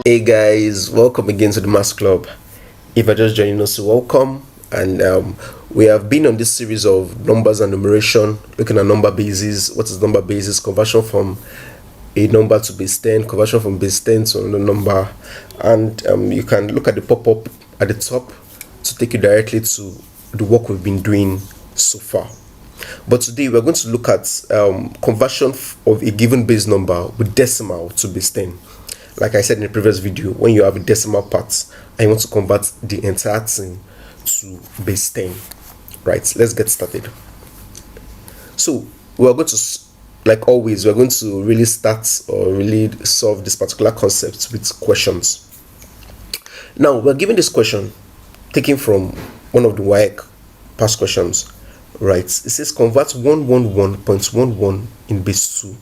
Hey guys, welcome again to the Maths Club. If you're just joining us, welcome. And we have been on this series of numbers and numeration, looking at number bases. What is number bases? Conversion from a number to base 10, conversion from base 10 to another number. And you can look at the pop-up at the top to take you directly to the work we've been doing so far. But today we're going to look at conversion of a given base number with decimal to base 10. Like I said in the previous video, when you have a decimal part and you want to convert the entire thing to base 10, right? Let's get started. So we're going to, like always, we're going to really start or really solve this particular concept with questions. Now we're given this question taken from one of the WAEC past questions, right? It says convert 111.11 in base 2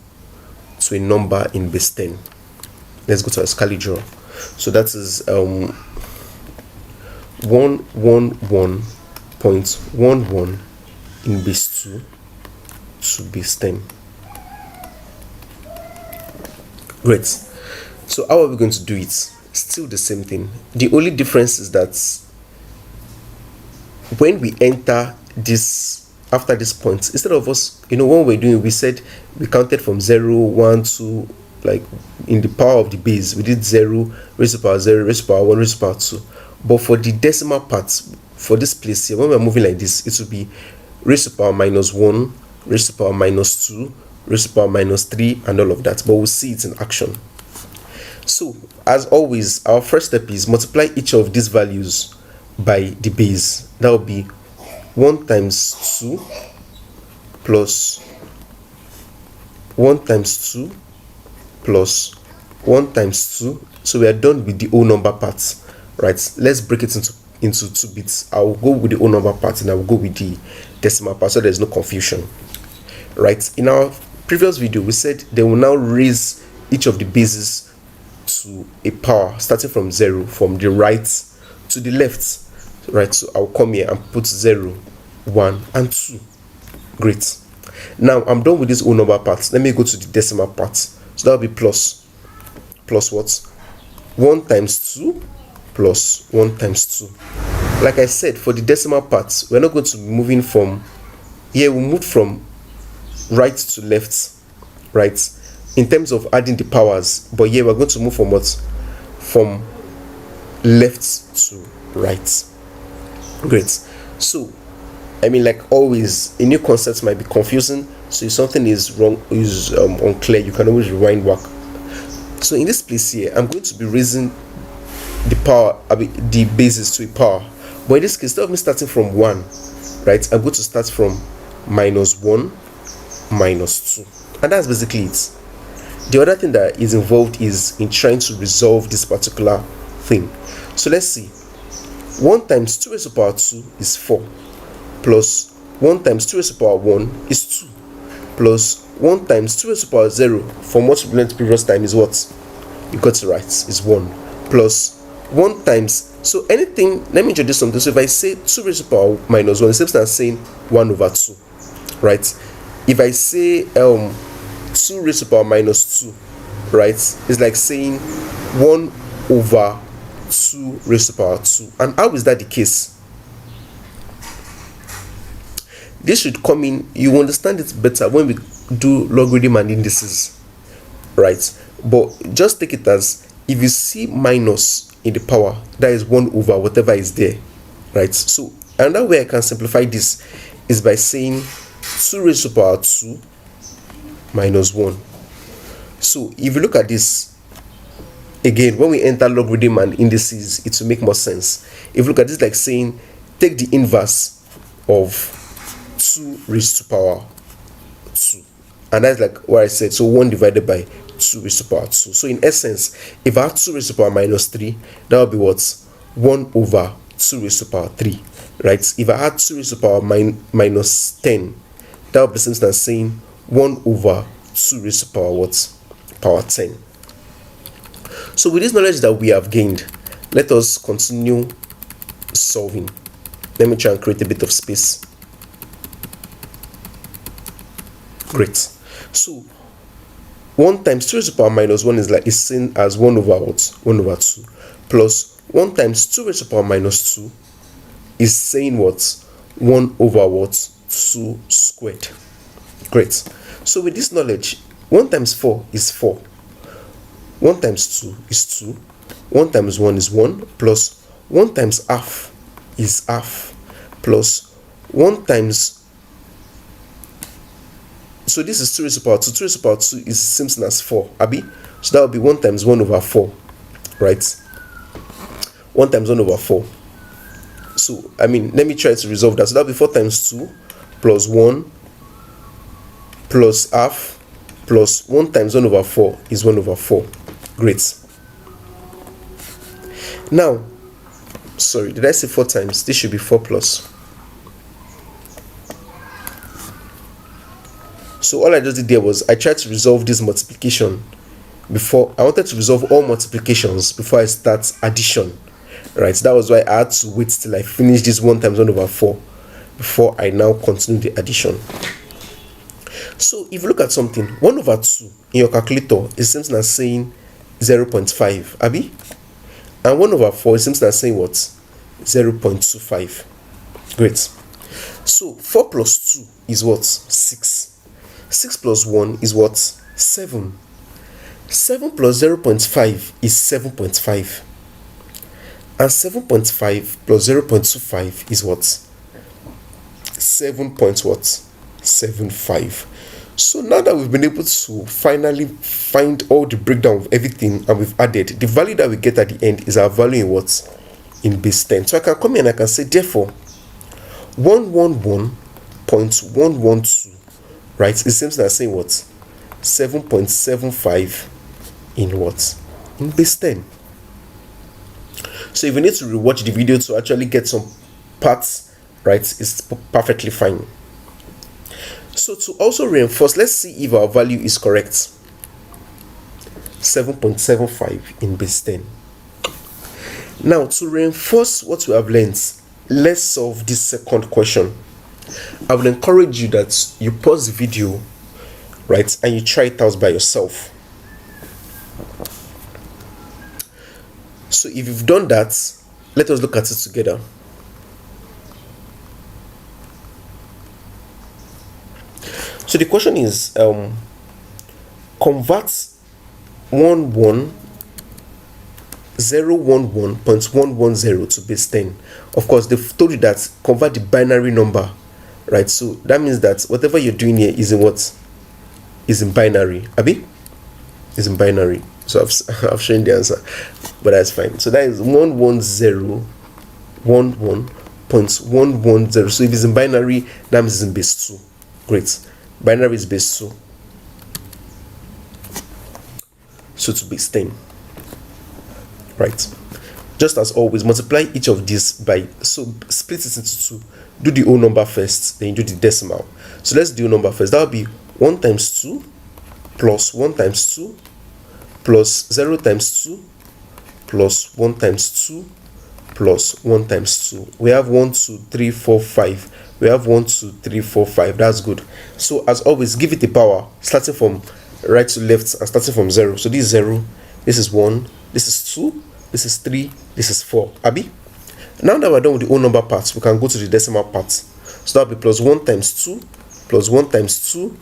to a number in base 10. Let's go to a Scali draw. So that is 111.11 in base 2 to base 10. Great. So how are we going to do it? Still the same thing. The only difference is that when we enter this after this point, instead of us, when we're doing, we said we counted from 0, 1, 2, like in the power of the base, we did 0, raised to power 0, raised to power 1, raised to power 2. But for the decimal parts, for this place here, when we're moving like this, it will be raised to power minus 1, raised to power minus 2, raised to power minus 3, and all of that. But we'll see it in action. So, as always, our first step is multiply each of these values by the base. That will be 1 times 2 plus 1 times 2 plus 1 times 2. So we are done with the whole number parts, right? Let's break it into 2 bits. I will go with the whole number part and I will go with the decimal part so there's no confusion, right? In our previous video, we said they will now raise each of the bases to a power starting from 0 from the right to the left, right? So I'll come here and put 0, 1, and 2. Great. Now I'm done with this whole number part. Let me go to the decimal part. So that will be plus what? 1 times 2 plus 1 times 2. Like I said, for the decimal parts, we're not going to be moving from here. We moved from right to left, right? In terms of adding the powers, but here we're going to move from what? From left to right. Great. So, like always, a new concept might be confusing. So if something is wrong, is unclear, you can always rewind back. So in this place here, I'm going to be raising the power, the bases to a power. But in this case, instead of me starting from 1, right, I'm going to start from minus 1, minus 2. And that's basically it. The other thing that is involved is in trying to resolve this particular thing. So let's see. 1 times 2 raised to the power 2 is 4. Plus 1 times 2 raised to the power 1 is 2. Plus 1 times 2 raised to the power 0 from what we learned previous time is what? You got it right, is 1. Plus 1 times, so anything, let me introduce something. So if I say 2 raised to the power minus 1, it's the same as saying 1 over 2, right? If I say 2 raised to the power minus 2, right, it's like saying 1 over 2 raised to the power 2. And how is that the case? This should come in, you understand it better when we do logarithm and indices, right? But just take it as, if you see minus in the power, that is 1 over whatever is there, right? So another way I can simplify this is by saying 2 raised to the power 2 minus 1. So if you look at this, again, when we enter logarithm and indices, it will make more sense. If you look at this, like saying, take the inverse of 2 raised to the power 2, and that's like what I said. So 1 divided by 2 raised to the power 2. So in essence, if I have 2 raised to the power minus 3, that would be what? 1 over 2 raised to the power 3, right? If I had 2 raised to the power minus 10, that would be the same as saying 1 over 2 raised to the power what? Power 10. So with this knowledge that we have gained, let us continue solving. Let me try and create a bit of space. Great. So 1 times 2 raised to the power minus 1 is seen as 1 over what? 1 over 2. Plus 1 times 2 raised to the power minus 2 is saying what? 1 over what? 2 squared. Great. So with this knowledge, 1 times 4 is 4. 1 times 2 is 2. 1 times 1 is 1. Plus 1 times half is half. Plus 1 times... So this is 2 raised to the power 2. 2 raised to the power 2 is same as 4. Abi? So that will be 1 times 1 over 4. Right? 1 times 1 over 4. So, let me try to resolve that. So that will be 4 times 2 plus 1 plus half plus 1 times 1 over 4 is 1 over 4. Great. Now, sorry, did I say 4 times? This should be 4 plus. So all I just did there was I tried to resolve this multiplication before. I wanted to resolve all multiplications before I start addition. Right, that was why I had to wait till I finish this 1 times 1 over 4 before I now continue the addition. So if you look at something, 1 over 2 in your calculator is same as saying 0.5, Abi? And 1 over 4 is same as saying what? 0.25. Great. So 4 plus 2 is what? 6. 6 plus 1 is what? 7. 7 plus 0.5 is 7.5. And 7.5 plus 0.25 is what? 7.75. So now that we've been able to finally find all the breakdown of everything and we've added, the value that we get at the end is our value in what? In base 10. So I can come here and I can say, therefore, 111.112, right, is same as saying what? 7.75 in what? In base 10. So if you need to rewatch the video to actually get some parts right, it's perfectly fine. So to also reinforce, let's see if our value is correct. 7.75 in base 10. Now to reinforce what we have learned, let's solve this second question. I will encourage you that you pause the video, right, and you try it out by yourself. So if you've done that, let us look at it together. So the question is, convert 011.110 to base 10. Of course, they've told you that convert the binary number, right? So that means that whatever you're doing here is in what? Is in binary. Abi? Is in binary. So I've shown the answer, but that's fine. So that is 110.110. So if it's in binary, that means it's in base 2. Great. Binary is base 2. So to base 10. Right. Just as always, multiply each of these by, so split it into 2. Do the whole number first, then you do the decimal. So let's do the number first. That will be 1 times 2 plus 1 times 2 plus 0 times 2 plus 1 times 2 plus 1 times 2. We have 1, 2, 3, 4, 5. We have 1, 2, 3, 4, 5. That's good. So as always, give it a power, starting from right to left and starting from 0. So this is 0, this is 1, this is 2, this is 3, this is 4. Abi? Now that we're done with the whole number parts, we can go to the decimal part. So that will be plus 1 times 2 plus 1 times 2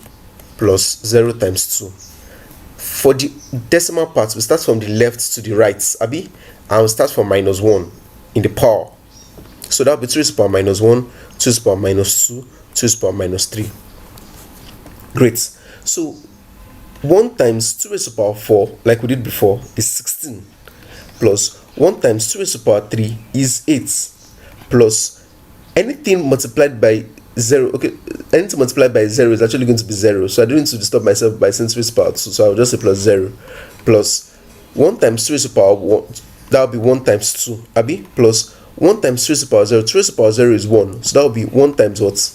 plus 0 times 2. For the decimal parts, we start from the left to the right, Abi, and we start from minus 1 in the power. So that will be 2 raised to the power minus 1, 2 raised to the power minus 2, 2 raised to the power minus 3. Great. So 1 times 2 raised to the power 4, like we did before, is 16. Plus 1 times 2 raised to the power 3 is 8. Plus anything multiplied by 0, okay, anything multiplied by 0 is actually going to be 0. So I don't need to disturb myself by saying 2 raised to the power 2. So I'll just say plus 0. Plus 1 times 2 raised to the power 1, that will be 1 times 2, Abi, plus 1 times 2 raised to the power 0. 2 raised to the power 0 is 1. So that will be 1 times what?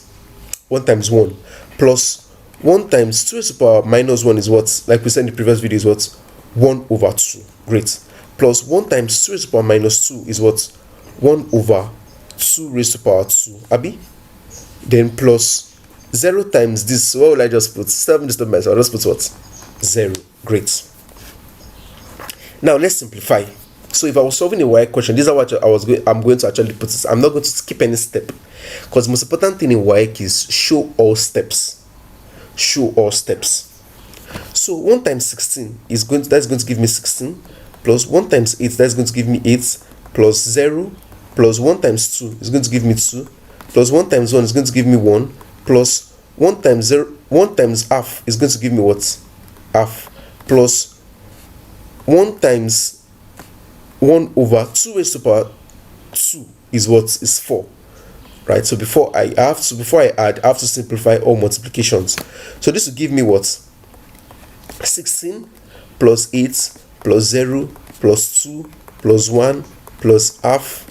1 times 1. Plus 1 times 2 raised to the power minus 1 is what? Like we said in the previous video, is what? 1 over 2. Great. Plus 1 times 2 raised to the power minus 2 is what? 1 over 2 raised to the power 2. Abi? Then plus 0 times this. So what will I just put? 7 disturb myself. I'll just put what? 0. Great. Now let's simplify. So if I was solving a WAEC question, this is what I'm going to actually put it. I'm not going to skip any step, because the most important thing in WAEC is show all steps. Show all steps. So 1 times 16 is that's going to give me 16, plus 1 times 8, that's going to give me 8, plus 0, plus 1 times 2 is going to give me 2, plus 1 times 1 is going to give me 1, plus 1 times 0, 1 times half is going to give me what? Half, plus 1 times 1 over 2 raised to the power 2 is what? Is 4. Right? So before I add, I have to simplify all multiplications. So this will give me what? 16 plus 8 plus 0 plus 2 plus 1 plus half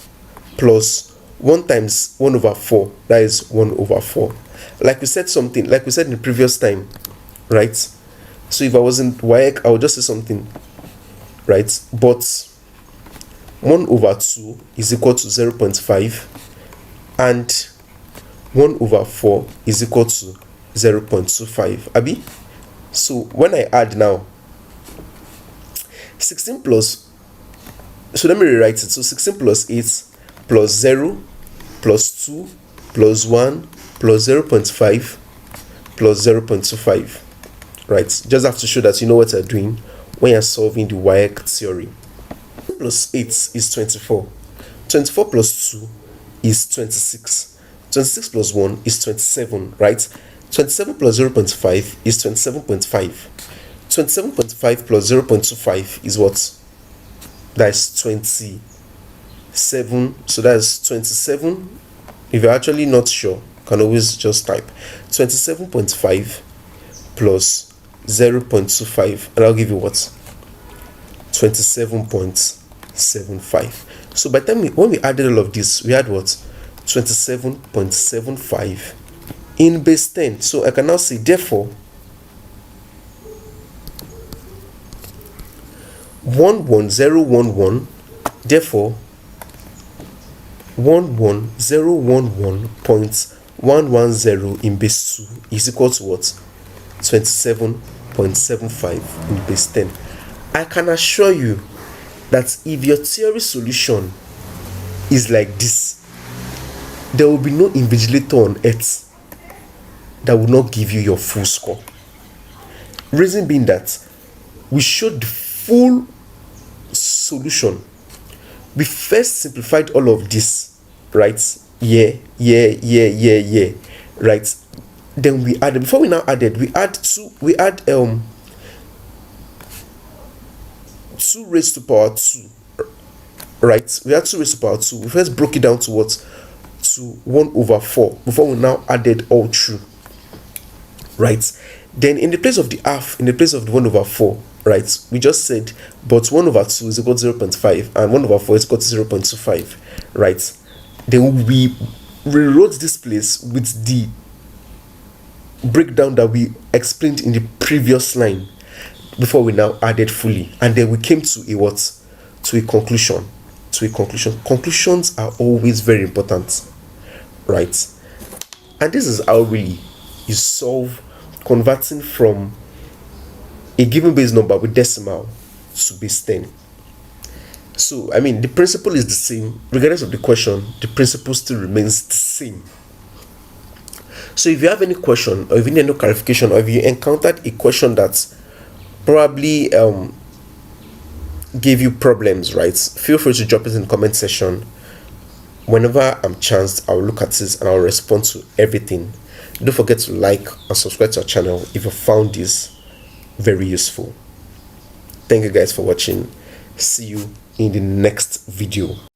plus 1 times 1 over 4. That is 1 over 4. Like we said in the previous time, right? So if I wasn't WAEC, I would just say something, right? But 1 over 2 is equal to 0.5, and 1 over 4 is equal to 0.25. Abi? So when I add now, 16 plus, so let me rewrite it. So 16 plus 8 plus 0 plus 2 plus 1 plus 0.5 plus 0.25. Right? Just have to show that you know what you're doing when you're solving the WAEC theory. Plus 8 is 24. 24 plus 2 is 26. 26 plus 1 is 27, right? 27 plus 0.5 is 27.5. 27.5 plus 0.25 is what? That's 27. So that's 27. If you're actually not sure, you can always just type 27.5 plus 0.25, and I'll give you what? 27.75. So by the time when we added all of this, we had what? 27.75 in base 10. So I can now say, therefore, 11011, therefore 11011.110 in base 2 is equal to what? 27.75 in base 10. I can assure you that if your theory solution is like this, there will be no invigilator on earth that will not give you your full score. Reason being that we showed the full solution. We first simplified all of this, right? Right? Then we added, before we now added, we add 2 raised to power 2, right? We had 2 raised to power 2. We first broke it down to what? To 1 over 4 before we now added all through, right? Then in the place of the half, in the place of the 1 over 4, right, we just said but 1 over 2 is equal to 0.5 and 1 over 4 is equal to 0.25, right? Then we rewrote this place with the breakdown that we explained in the previous line before we now added fully, and then we came to a what? To a conclusion. Conclusions are always very important, right? And this is how really you solve converting from a given base number with decimal to base 10. So I mean, the principle is the same regardless of the question. The principle still remains the same. So if you have any question, or if you need any clarification, or if you encountered a question that probably gave you problems, right, feel free to drop it in the comment section. Whenever I'm chanced, I'll look at this and I'll respond to everything. Don't forget to like and subscribe to our channel if you found this very useful. Thank you guys for watching. See you in the next video.